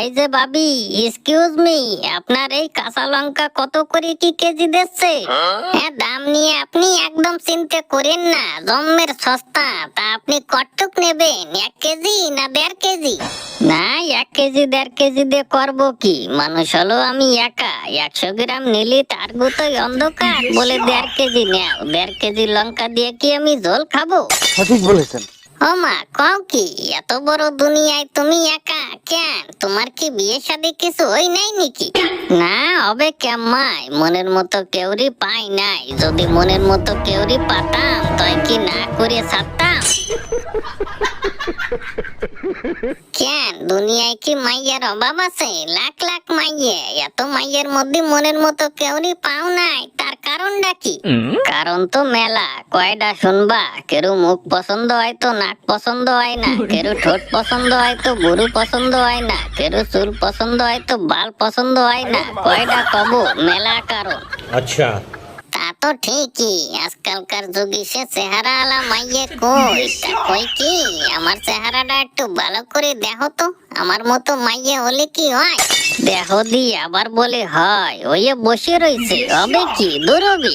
এই যে ভাবি, এক্সকিউজ মি, আপনার এই কাঁচা লঙ্কা কত করে কি কেজি দিচ্ছে? হ্যাঁ, দাম নিয়ে আপনি একদম চিন্তা করেন না, জম্মের সস্তা। তা আপনি কতটুক নেবেন, 1 কেজি না 1.5 কেজি? না, 1 কেজি 1.5 দিয়ে করবো কি? মানুষ হলো আমি একা, 100 গ্রাম নিলি তার গুতোই অন্ধকার, বলে 1.5 কেজি নেও। 1.5 কেজি লঙ্কা দিয়ে কি আমি ঝোল খাবো? সঠিক বলেছেন। ও মা, কও কি? এত বড় দুনিয়ায় তুমি একা কেন? তোমার কি বিয়ে শাদী কিছু হই নাই নাকি? না, হবে কেমাই, মনের মতো কেউরি পাই নাই। যদি মনের মতো কেউরি পাতাম তয় কি না করে ছাড়তাম? কেন, দুনিয়ায় কি মাইয়ের অভাব আছে? লাখ লাখ মাইয়ে, এত মাইয়ের মধ্যে মনের মতো কেউরি পাও নাই, তার কারণটা কি? কারণ তো মেলা, কয়টা শুনবা? কেরু মুখ পছন্দ হয় তো নাক পছন্দ হয় না, কেরু ঠোঁট পছন্দ হয় তো বুড়ু পছন্দ হয় না, কেরু চুল পছন্দ হয় তো বাল পছন্দ হয় না। কয়টা কব, মেলা কারণ। अच्छा। তা তো ঠিকই, আজকালকার যুগে সে চেহারা আলা মাইয়ে কই? তা কই কি, আমার চেহারাটা একটু ভালো করে দেখো তো, আমার মতো মাইয়ে হলে কি হয়? দেখো দি আবার বলে হয়, ওই বসে রইছে, হবে কি? দূরবি।